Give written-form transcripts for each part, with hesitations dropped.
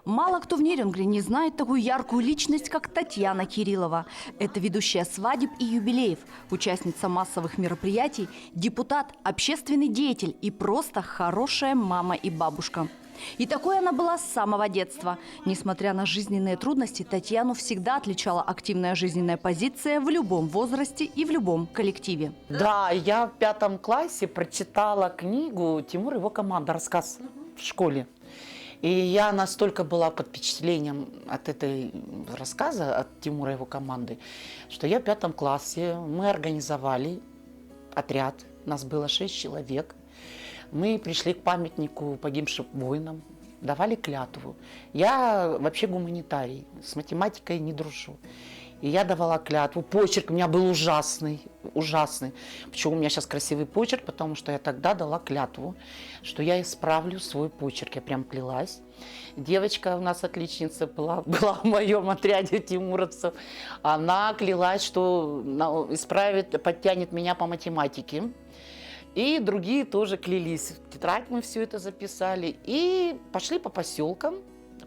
Мало кто в Нерюнгри не знает такую яркую личность, как Татьяна Кириллова. Это ведущая свадеб и юбилеев, участница массовых мероприятий, депутат, общественный деятель и просто хорошая мама и бабушка. И такой она была с самого детства. Несмотря на жизненные трудности, Татьяну всегда отличала активная жизненная позиция в любом возрасте и в любом коллективе. Да, я в 5 классе прочитала книгу «Тимур и его команда», рассказ в школе. И я настолько была под впечатлением от этой рассказа, от Тимура и его команды, что я в 5 классе, мы организовали отряд, нас было 6 человек. Мы пришли к памятнику погибшим воинам, давали клятву. Я вообще гуманитарий, с математикой не дружу. И я давала клятву. Почерк у меня был ужасный, ужасный. Почему у меня сейчас красивый почерк? Потому что я тогда дала клятву, что я исправлю свой почерк. Я прям клялась. Девочка у нас отличница была в моем отряде тимуровцев. Она клялась, что исправит, подтянет меня по математике. И другие тоже клялись. В тетрадь мы все это записали и пошли по поселкам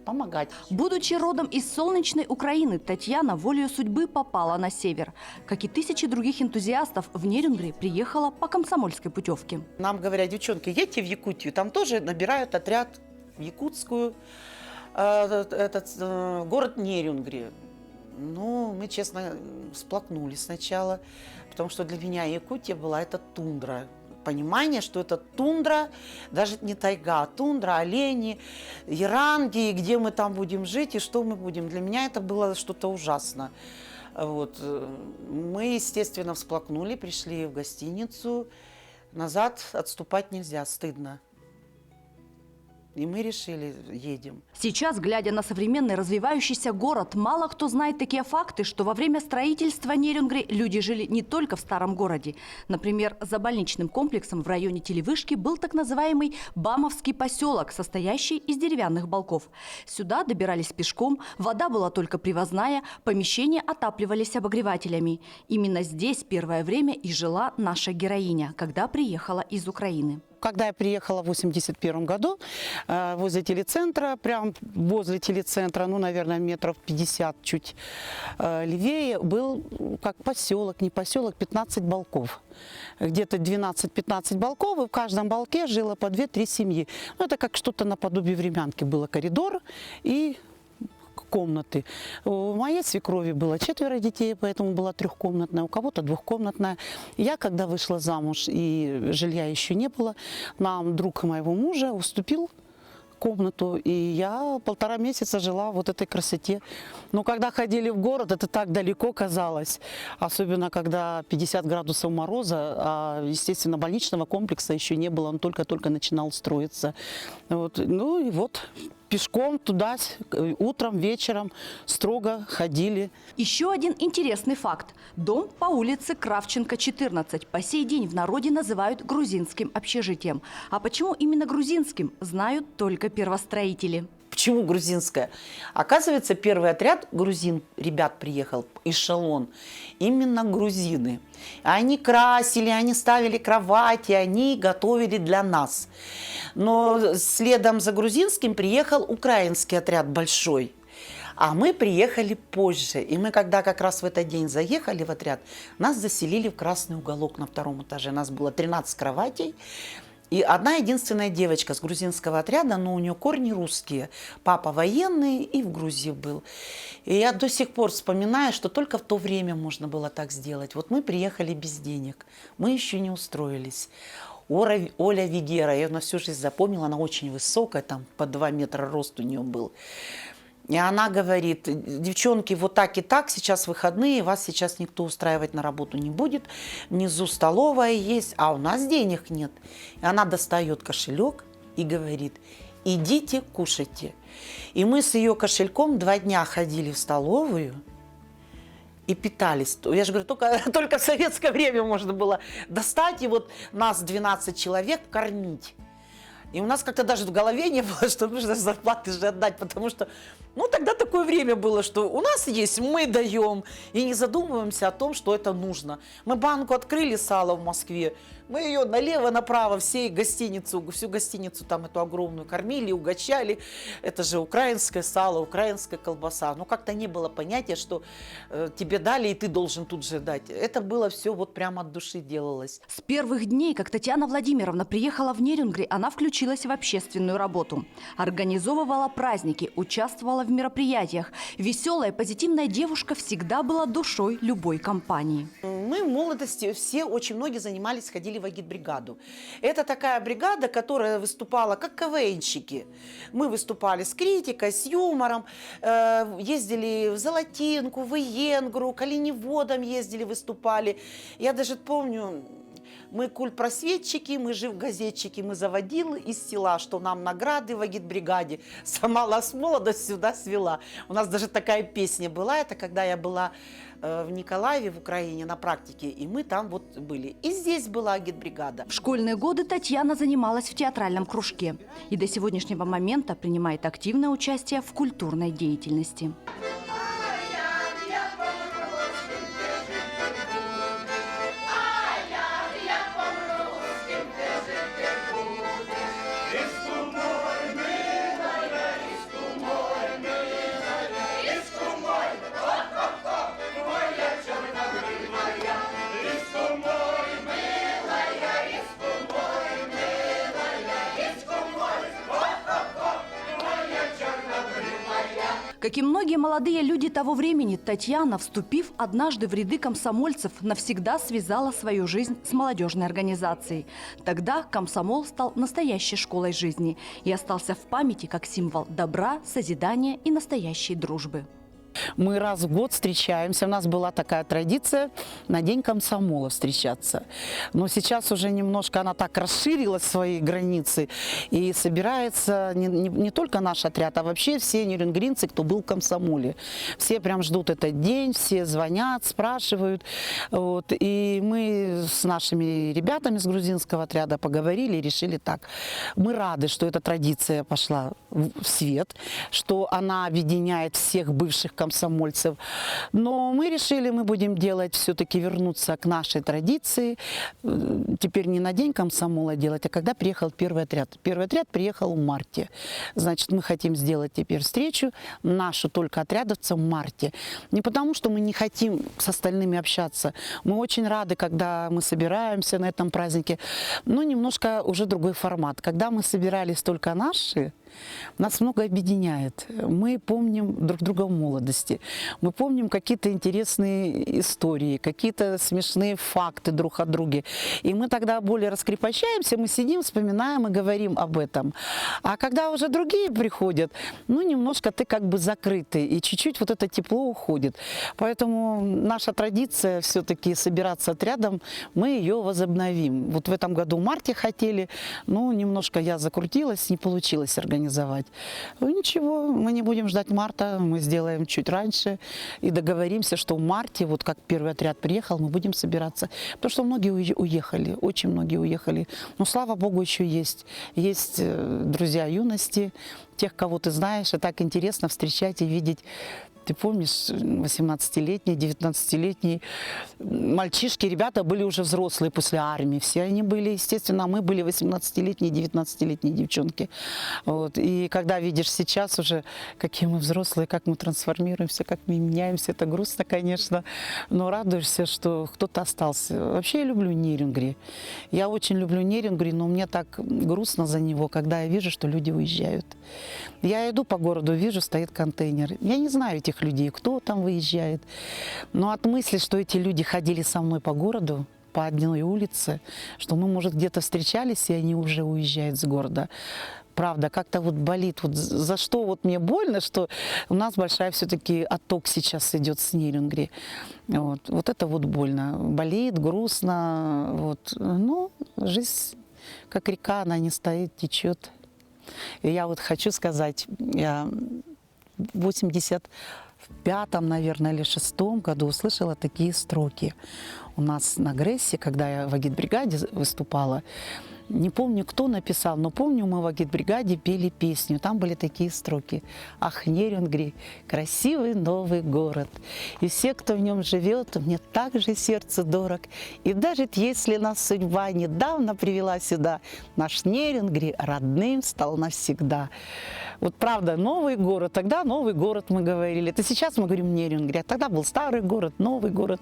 помогать. Будучи родом из солнечной Украины, Татьяна волею судьбы попала на север. Как и тысячи других энтузиастов, в Нерюнгри приехала по комсомольской путевке. Нам говорят: девчонки, едьте в Якутию, там тоже набирают отряд в якутскую, город Нерюнгри. Ну, мы, честно, всплакнули сначала, потому что для меня Якутия была это тундра. Понимание, что это тундра, даже не тайга, а тундра, олени, яранги, где мы там будем жить и что мы будем. Для меня это было что-то ужасно. Вот. Мы, естественно, всплакнули, пришли в гостиницу. Назад отступать нельзя, стыдно. И мы решили, едем. Сейчас, глядя на современный развивающийся город, мало кто знает такие факты, что во время строительства Нерюнгри люди жили не только в старом городе. Например, за больничным комплексом в районе Телевышки был так называемый Бамовский поселок, состоящий из деревянных балков. Сюда добирались пешком, вода была только привозная, помещения отапливались обогревателями. Именно здесь первое время и жила наша героиня, когда приехала из Украины. Когда я приехала в 1981 году, возле телецентра, прям возле телецентра, ну, наверное, метров 50 чуть левее, был как поселок, не поселок, 15 балков. Где-то 12-15 балков, и в каждом балке жило по 2-3 семьи. Ну, это как что-то наподобие времянки было, коридор и комнаты. У моей свекрови было 4 детей, поэтому была 3-комнатная, у кого-то 2-комнатная. Я, когда вышла замуж и жилья еще не было, нам друг моего мужа уступил комнату, и я 1,5 месяца жила в вот этой красоте. Но когда ходили в город, это так далеко казалось, особенно когда 50 градусов мороза, а, естественно, больничного комплекса еще не было, он только-только начинал строиться. Вот. Ну и вот пешком туда, утром, вечером строго ходили. Еще один интересный факт. Дом по улице Кравченко, 14. По сей день в народе называют грузинским общежитием. А почему именно грузинским, знают только первостроители. Почему грузинская? Оказывается, первый отряд грузин, ребят, приехал, эшелон, именно грузины. Они красили, они ставили кровати, они готовили для нас. Но следом за грузинским приехал украинский отряд большой. А мы приехали позже. И мы, когда как раз в этот день заехали в отряд, нас заселили в красный уголок на 2-м этаже. Нас было 13 кроватей. И одна единственная девочка с грузинского отряда, но у нее корни русские. Папа военный и в Грузии был. И я до сих пор вспоминаю, что только в то время можно было так сделать. Вот мы приехали без денег, мы еще не устроились. Оля Вигера, я ее на всю жизнь запомнила, она очень высокая, там по 2 метра рост у нее был. И она говорит: девчонки, вот так и так, сейчас выходные, вас сейчас никто устраивать на работу не будет. Внизу столовая есть, а у нас денег нет. И она достает кошелек и говорит: идите, кушайте. И мы с ее кошельком 2 дня ходили в столовую и питались. Я же говорю, только в советское время можно было достать и вот нас 12 человек кормить. И у нас как-то даже в голове не было, что нужно зарплаты же отдать, потому что Ну, тогда такое время было, что у нас есть, мы даем, и не задумываемся о том, что это нужно. Мы банку открыли сала в Москве, мы ее налево-направо, всю гостиницу там эту огромную кормили, угощали. Это же украинское сало, украинская колбаса. Но как-то не было понятия, что тебе дали, и ты должен тут же дать. Это было все вот прямо от души делалось. С первых дней, как Татьяна Владимировна приехала в Нерюнгри, она включилась в общественную работу. Организовывала праздники, участвовала в мероприятиях. Веселая, позитивная девушка всегда была душой любой компании. Мы в молодости все, очень многие занимались, ходили в агитбригаду. Это такая бригада, которая выступала как КВНщики. Мы выступали с критикой, с юмором, ездили в Золотинку, в Иенгру, Калиневодом ездили, выступали. Я даже помню... Мы культпросветчики, мы живгазетчики, мы заводилы из села, что нам награды в агитбригаде. Сама с молодость сюда свела. У нас даже такая песня была, это когда я была в Николаеве, в Украине, на практике, и мы там вот были. И здесь была агитбригада. В школьные годы Татьяна занималась в театральном кружке и до сегодняшнего момента принимает активное участие в культурной деятельности. Как и многие молодые люди того времени, Татьяна, вступив однажды в ряды комсомольцев, навсегда связала свою жизнь с молодежной организацией. Тогда комсомол стал настоящей школой жизни и остался в памяти как символ добра, созидания и настоящей дружбы. Мы раз в год встречаемся. У нас была такая традиция на День комсомола встречаться. Но сейчас уже немножко она так расширила свои границы. И собирается не только наш отряд, а вообще все нерюнгринцы, кто был в комсомоле. Все прям ждут этот день, все звонят, спрашивают. Вот. И мы с нашими ребятами с грузинского отряда поговорили и решили так. Мы рады, что эта традиция пошла в свет, что она объединяет всех бывших комсомольцев. Но мы решили, мы будем делать, все-таки вернуться к нашей традиции. Теперь не на День комсомола делать, а когда приехал первый отряд. Первый отряд приехал в марте. Значит, мы хотим сделать теперь встречу нашу только отрядовцам в марте. Не потому, что мы не хотим с остальными общаться. Мы очень рады, когда мы собираемся на этом празднике. Но немножко уже другой формат. Когда мы собирались только наши, нас много объединяет. Мы помним друг друга в молодости. Мы помним какие-то интересные истории, какие-то смешные факты друг о друге. И мы тогда более раскрепощаемся, мы сидим, вспоминаем и говорим об этом. А когда уже другие приходят, ну, немножко ты как бы закрытый, и чуть-чуть вот это тепло уходит. Поэтому наша традиция все-таки собираться отрядом, мы ее возобновим. Вот в этом году в марте хотели, но немножко я закрутилась, не получилось организовать. Ну, ничего, мы не будем ждать марта, мы сделаем чуть раньше и договоримся, что в марте, вот как первый отряд приехал, мы будем собираться. Потому что многие уехали, очень многие уехали. Но, слава богу, еще есть друзья юности, тех, кого ты знаешь, и так интересно встречать и видеть. Ты помнишь, 18-летние, 19-летние мальчишки, ребята были уже взрослые после армии. Все они были, естественно, а мы были 18-летние, 19-летние девчонки. Вот. И когда видишь сейчас уже, какие мы взрослые, как мы трансформируемся, как мы меняемся, это грустно, конечно, но радуешься, что кто-то остался. Вообще я люблю Нерюнгри. Я очень люблю Нерюнгри, но мне так грустно за него, когда я вижу, что люди уезжают. Я иду по городу, вижу, стоит контейнер. Я не знаю этих людей, кто там выезжает. Но от мысли, что эти люди ходили со мной по городу, по одной улице, что мы, может, где-то встречались, и они уже уезжают с города. Правда, как-то вот болит. Вот за что вот мне больно, что у нас большая все-таки отток сейчас идет с Нерюнгри. Вот это вот больно. Болит, грустно. Вот. Ну, жизнь, как река, она не стоит, течет. И я вот хочу сказать, я 80 в 5-м, наверное, или 6-м году услышала такие строки. У нас на Грессе, когда я в агитбригаде выступала, не помню, кто написал, но помню, мы в агитбригаде пели песню. Там были такие строки. «Ах, Нерюнгри, красивый новый город, и все, кто в нем живет, мне так же сердце дорог. И даже если нас судьба недавно привела сюда, наш Нерюнгри родным стал навсегда». Вот правда, новый город, тогда новый город мы говорили. Это сейчас мы говорим Нерюнгри, а тогда был старый город, новый город.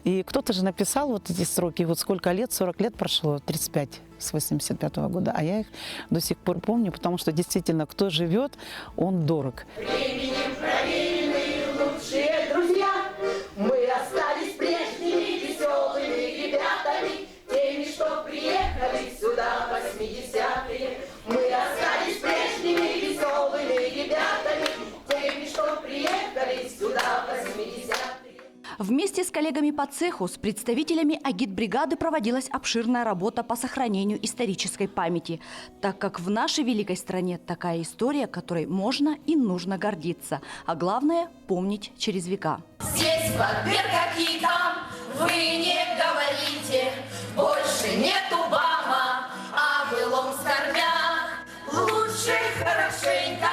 И кто-то же написал вот эти строки, вот сколько лет, 40 лет прошло, 35 с 85-го года, а я их до сих пор помню, потому что действительно, кто живет, он дорог. Временем проверенные лучшие друзья, мы остались прежними веселыми ребятами, теми, что приехали сюда в 80-е. Мы остались прежними веселыми ребятами, теми, что приехали сюда в 80-е. Вместе с коллегами по цеху, с представителями агитбригады проводилась обширная работа по сохранению исторической памяти, так как в нашей великой стране такая история, которой можно и нужно гордиться, а главное – помнить через века. Здесь подбер, как и там, вы не говорите, больше нету бама, а былом скорбях. Лучше хорошенько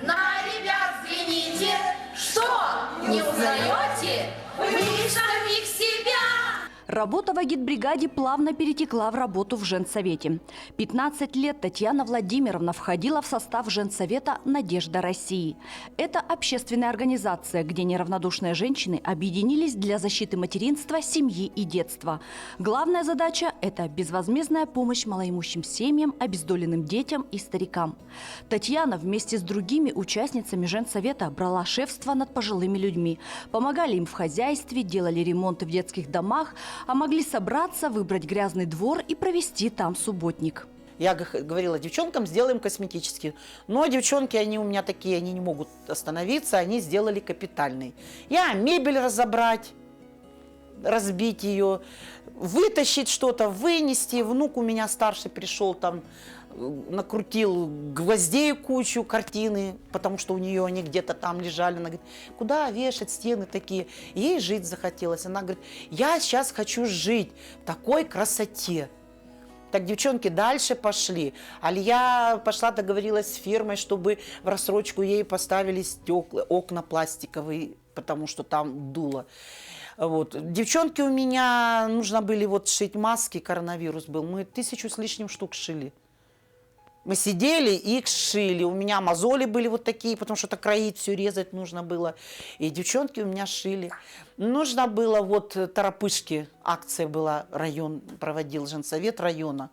на ребят взгляните, что, не узнаете? Вы самих себя! Работа в агитбригаде плавно перетекла в работу в женсовете. 15 лет Татьяна Владимировна входила в состав женсовета «Надежда России». Это общественная организация, где неравнодушные женщины объединились для защиты материнства, семьи и детства. Главная задача – это безвозмездная помощь малоимущим семьям, обездоленным детям и старикам. Татьяна вместе с другими участницами женсовета брала шефство над пожилыми людьми, помогали им в хозяйстве, делали ремонты в детских домах, а могли собраться, выбрать грязный двор и провести там субботник. Я говорила девчонкам, сделаем косметический. Но девчонки, они у меня такие, они не могут остановиться, они сделали капитальный. Я мебель разобрать, разбить ее, вытащить что-то, вынести. Внук у меня старший пришел, там накрутил гвоздей кучу, картины, потому что у нее они где-то там лежали. Она говорит, куда вешать стены такие? Ей жить захотелось. Она говорит, я сейчас хочу жить в такой красоте. Так девчонки дальше пошли. Алия пошла, договорилась с фирмой, чтобы в рассрочку ей поставили стекла, окна пластиковые, потому что там дуло. Вот. Девчонки у меня нужно были вот шить маски, коронавирус был. Мы 1000 с лишним штук шили. Мы сидели и их шили. У меня мозоли были вот такие, потому что это кроить, все резать нужно было. И девчонки у меня шили. Нужно было вот торопышки, акция была, район проводил, женсовет района.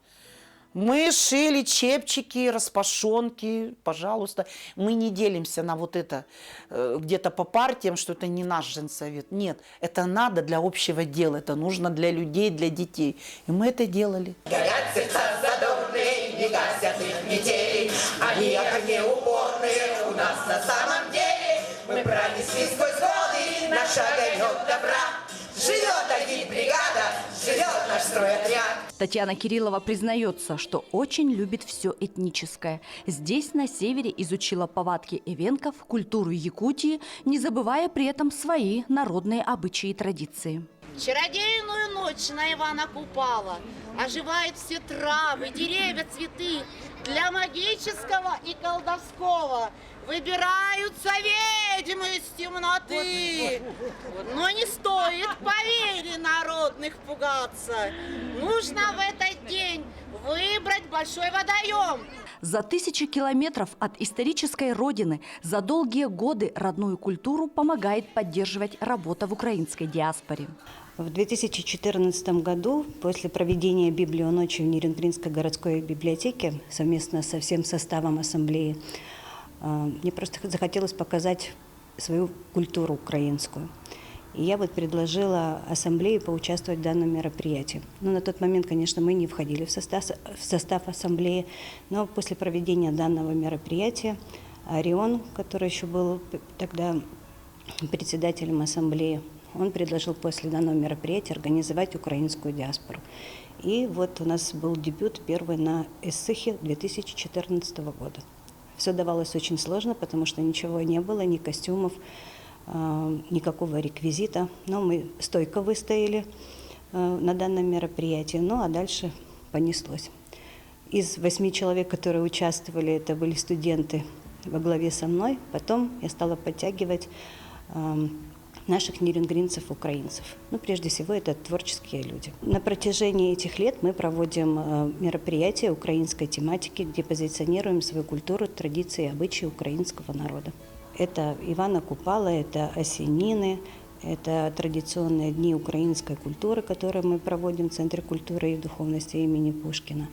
Мы шили чепчики, распашонки, пожалуйста. Мы не делимся на вот это где-то по партиям, что это не наш женсовет. Нет, это надо для общего дела, это нужно для людей, для детей. И мы это делали. Горят сердца задорные, не гасят их метели. Они огнеупорные у нас на самом деле. Мы пронесли сквозь годы наш огонек добра. Живет агитбригада, живет наш стройотряд. Татьяна Кириллова признается, что очень любит все этническое. Здесь, на севере, изучила повадки эвенков, культуру Якутии, не забывая при этом свои народные обычаи и традиции. Чародейную ночь на Ивана Купала оживают все травы, деревья, цветы. Для магического и колдовского выбираются ведьмы из темноты. Но не стоит поверий народных пугаться. Нужно в этот день выбрать большой водоем. За 1000 километров от исторической родины за долгие годы родную культуру помогает поддерживать работа в украинской диаспоре. В 2014 году, после проведения Библионочи в Нерюнгринской городской библиотеке совместно со всем составом ассамблеи, мне просто захотелось показать свою культуру украинскую. И я вот предложила ассамблее поучаствовать в данном мероприятии. Но на тот момент, конечно, мы не входили в состав ассамблеи, но после проведения данного мероприятия Орион, который еще был тогда председателем ассамблеи, он предложил после данного мероприятия организовать украинскую диаспору. И вот у нас был дебют первый на Эссыхе 2014 года. Все давалось очень сложно, потому что ничего не было, ни костюмов, никакого реквизита. Но мы стойко выстояли на данном мероприятии, ну а дальше понеслось. Из 8 человек, которые участвовали, это были студенты во главе со мной. Потом я стала подтягивать наших нерюнгринцев, украинцев. Ну, прежде всего, это творческие люди. На протяжении этих лет мы проводим мероприятия украинской тематики, где позиционируем свою культуру, традиции и обычаи украинского народа. Это Ивана Купала, это осенины, это традиционные дни украинской культуры, которые мы проводим в Центре культуры и духовности имени Пушкина.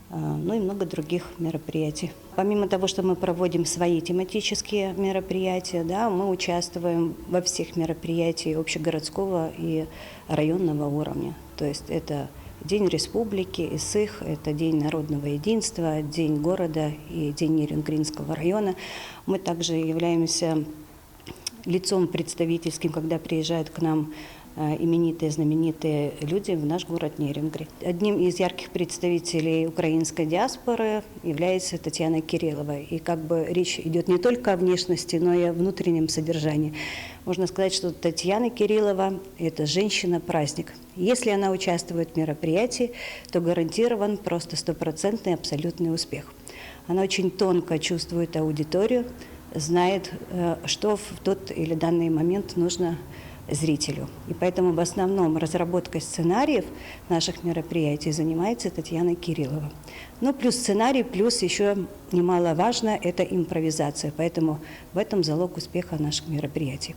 Ну и много других мероприятий. Помимо того, что мы проводим свои тематические мероприятия, да, мы участвуем во всех мероприятиях общегородского и районного уровня. То есть это День Республики, ИСых, это День народного единства, День города и День Нерюнгринского района. Мы также являемся лицом представительским, когда приезжают к нам именитые, знаменитые люди в наш город Нерюнгри. Одним из ярких представителей украинской диаспоры является Татьяна Кириллова. И как бы речь идет не только о внешности, но и о внутреннем содержании. Можно сказать, что Татьяна Кириллова – это женщина-праздник. Если она участвует в мероприятии, то гарантирован просто стопроцентный абсолютный успех. Она очень тонко чувствует аудиторию, знает, что в тот или данный момент нужно зрителю. И поэтому в основном разработкой сценариев наших мероприятий занимается Татьяна Кириллова. Ну, плюс сценарий, плюс еще немаловажно – это импровизация. Поэтому в этом залог успеха наших мероприятий.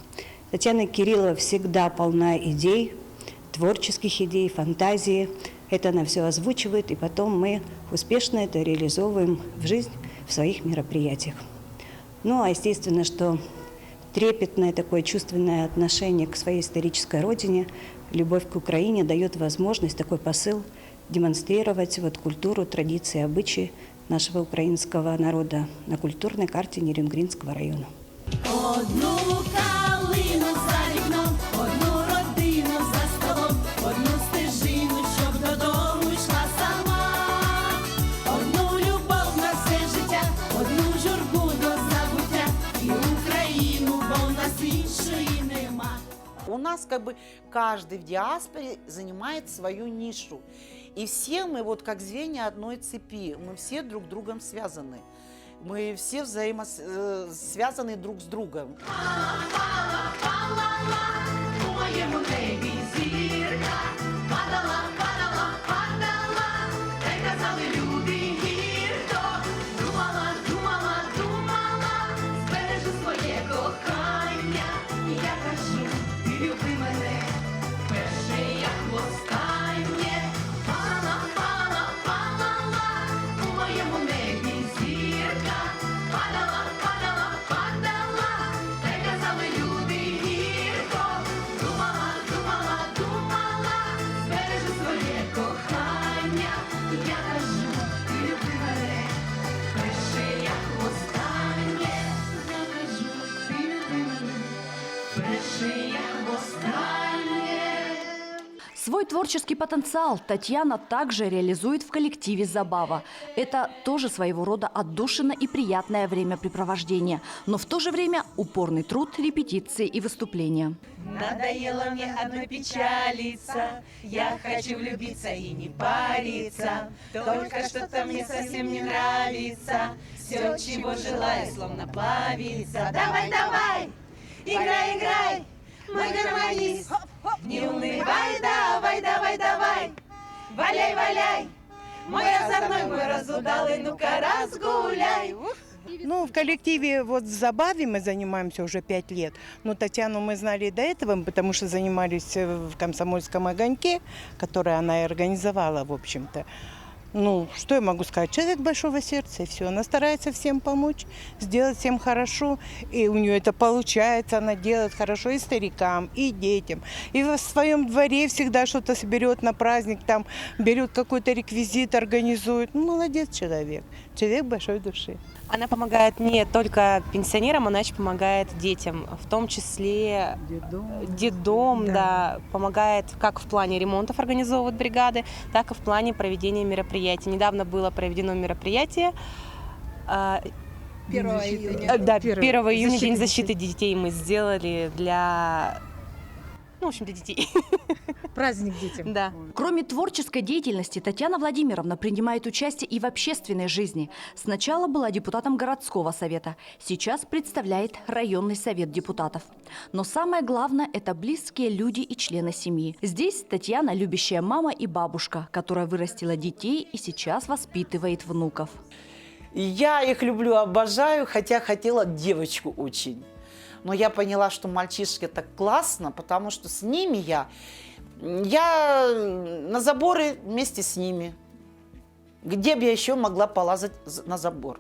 Татьяна Кириллова всегда полна идей, творческих идей, фантазии. Это она все озвучивает, и потом мы успешно это реализовываем в жизнь в своих мероприятиях. Ну, а естественно, что трепетное такое чувственное отношение к своей исторической родине, любовь к Украине дает возможность, такой посыл демонстрировать вот культуру, традиции, обычаи нашего украинского народа на культурной карте Нерюнгринского района. Одну калину за вікном, одну родину за столом, одну стежину, щоб додому йшла сама, одну любов на все життя, одну журбу до забуття, і Україну, бо в нас іншої нема. У нас как бы каждый в диаспоре занимает свою нишу. И все мы вот как звенья одной цепи, мы все друг с другом связаны. Мы все взаимосвязаны друг с другом. У моєму небі зірка падала, падала, падала, та й казали люди гірко, думала, думала, думала, збережу своє кохання, і я кажу, ти люби мене, перше як востаннє, падала, падала, падала, у моєму небі зірка, падала, падала, падала, та й казали люди гірко, думала, думала, думала, збережу своє кохання, і я кажу, ти люби мене, перше як востаннє, я кажу, ти люби мене, перше як востаннє. Свой творческий потенциал Татьяна также реализует в коллективе «Забава». Это тоже своего рода отдушина и приятное времяпрепровождение, но в то же время упорный труд, репетиции и выступления. Надоело мне одной печалиться, я хочу влюбиться и не париться. Только что-то мне совсем не нравится, все, чего желаю, словно плавится. Давай, давай, играй, играй, мой гармонист. Не унывай, давай, давай, давай, валяй, валяй, мой озорной, мой разудалый, ну-ка разгуляй. Ну, в коллективе вот в «Забаве» мы занимаемся уже 5 лет. Но Татьяну мы знали и до этого, потому что занимались в «Комсомольском огоньке», которое она и организовала, в общем-то. Ну, что я могу сказать? Человек большого сердца, и все. Она старается всем помочь, сделать всем хорошо. И у нее это получается. Она делает хорошо и старикам, и детям. И в своем дворе всегда что-то соберет на праздник, там берет какой-то реквизит, организует. Ну, молодец человек. Человек большой души. Она помогает не только пенсионерам, она еще помогает детям, в том числе детдом, да, помогает как в плане ремонтов организовывать бригады, так и в плане проведения мероприятий. Недавно было проведено мероприятие 1 июня. Да, 1 июня Защиты День защиты детей мы сделали для, ну, в общем, для детей. Праздник детям. Да. Кроме творческой деятельности, Татьяна Владимировна принимает участие и в общественной жизни. Сначала была депутатом городского совета, сейчас представляет районный совет депутатов. Но самое главное – это близкие люди и члены семьи. Здесь Татьяна – любящая мама и бабушка, которая вырастила детей и сейчас воспитывает внуков. Я их люблю, обожаю, хотя хотела девочку очень. Но я поняла, что мальчишки это классно, потому что с ними я на заборы вместе с ними. Где бы я еще могла полазать на забор?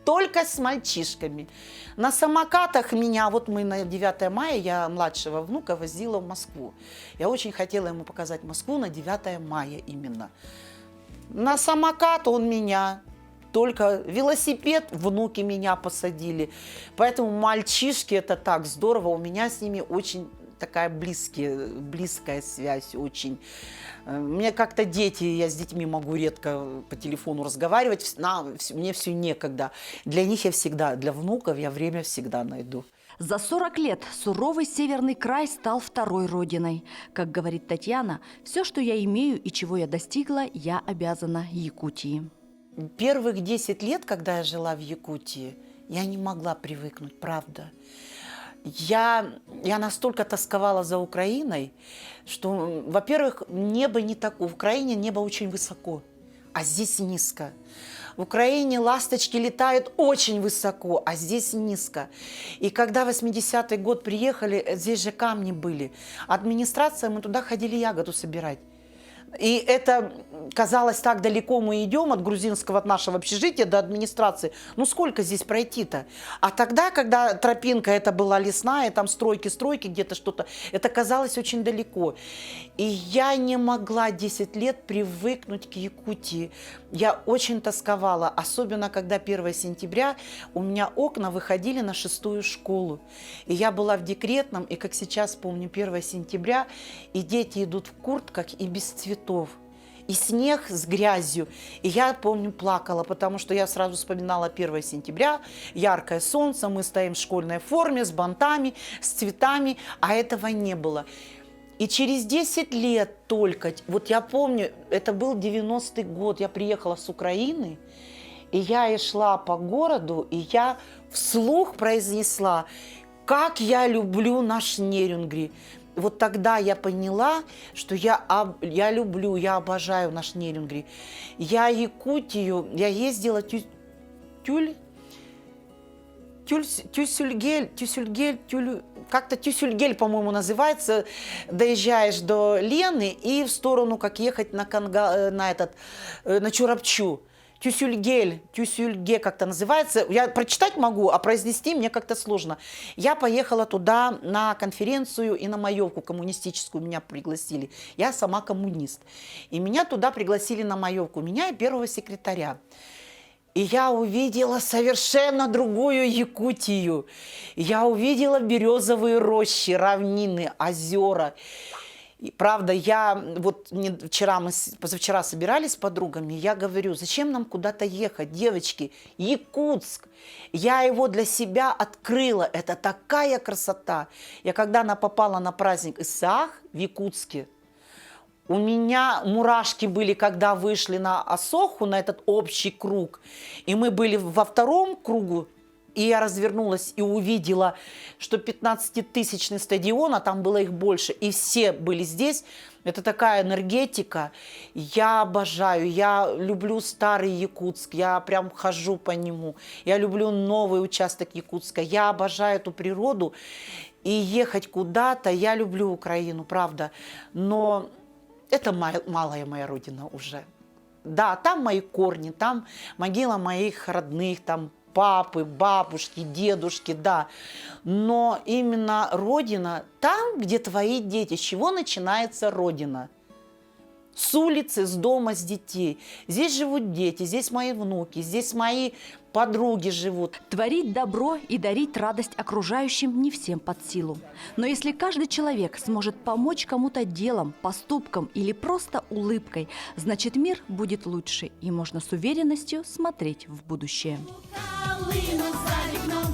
Только с мальчишками. На самокатах меня, вот мы на 9 мая, я младшего внука возила в Москву. Я очень хотела ему показать Москву на 9 мая именно. На самокат он меня... Только велосипед внуки меня посадили. Поэтому мальчишки это так здорово. У меня с ними очень такая близкая связь очень. Мне как-то дети, я с детьми могу редко по телефону разговаривать. Мне все некогда. Для них я всегда, для внуков я время всегда найду. За 40 лет суровый северный край стал второй родиной. Как говорит Татьяна, все, что я имею и чего я достигла, я обязана Якутии. Первых 10 лет, когда я жила в Якутии, я не могла привыкнуть, правда. Я настолько тосковала за Украиной, что, во-первых, небо не такое. В Украине небо очень высоко, а здесь низко. В Украине ласточки летают очень высоко, а здесь низко. И когда в 80-й год приехали, здесь же камни были. Администрация, мы туда ходили ягоду собирать. И это казалось так далеко мы идем от грузинского, от нашего общежития до администрации. Ну сколько здесь пройти-то? А тогда, когда тропинка это была лесная, там стройки, где-то что-то, это казалось очень далеко. И я не могла 10 лет привыкнуть к Якутии. Я очень тосковала, особенно когда 1 сентября у меня окна выходили на 6-ю школу. И я была в декретном, и как сейчас помню, 1 сентября, и дети идут в куртках и без цветов. И снег с грязью. И я, помню, плакала, потому что я сразу вспоминала 1 сентября, яркое солнце, мы стоим в школьной форме, с бантами, с цветами, а этого не было. И через 10 лет только, вот я помню, это был 90-й год, я приехала с Украины, и я шла по городу, и я вслух произнесла, как я люблю наш Нерюнгри. Вот тогда я поняла, что я люблю, я обожаю наш Нерюнгри. Я Якутию, я ездила Тюсюльгель, по-моему, называется. Доезжаешь до Лены и в сторону, как ехать на Чурапчу. Тюсюльгель как-то называется. Я прочитать могу, а произнести мне как-то сложно. Я поехала туда на конференцию и на маевку коммунистическую меня пригласили. Я сама коммунист. И меня туда пригласили на маевку, меня и первого секретаря. И я увидела совершенно другую Якутию. Я увидела березовые рощи, равнины, озера. И, правда, позавчера собирались с подругами, я говорю, зачем нам куда-то ехать, девочки, Якутск. Я его для себя открыла, это такая красота. Я когда попала на праздник Исаак в Якутске, у меня мурашки были, когда вышли на Асоху, на этот общий круг. И мы были во втором кругу. И я развернулась и увидела, что 15-тысячный стадион, а там было их больше, и все были здесь. Это такая энергетика. Я обожаю, я люблю старый Якутск, я прям хожу по нему. Я люблю новый участок Якутска, я обожаю эту природу. И ехать куда-то, я люблю Украину, правда. Но это малая моя родина уже. Да, там мои корни, там могила моих родных, там папы, бабушки, дедушки, да. Но именно родина там, где твои дети. С чего начинается родина? С улицы, с дома, с детей. Здесь живут дети, здесь мои внуки, здесь мои подруги живут. Творить добро и дарить радость окружающим не всем под силу. Но если каждый человек сможет помочь кому-то делом, поступком или просто улыбкой, значит мир будет лучше и можно с уверенностью смотреть в будущее. калину за вікном,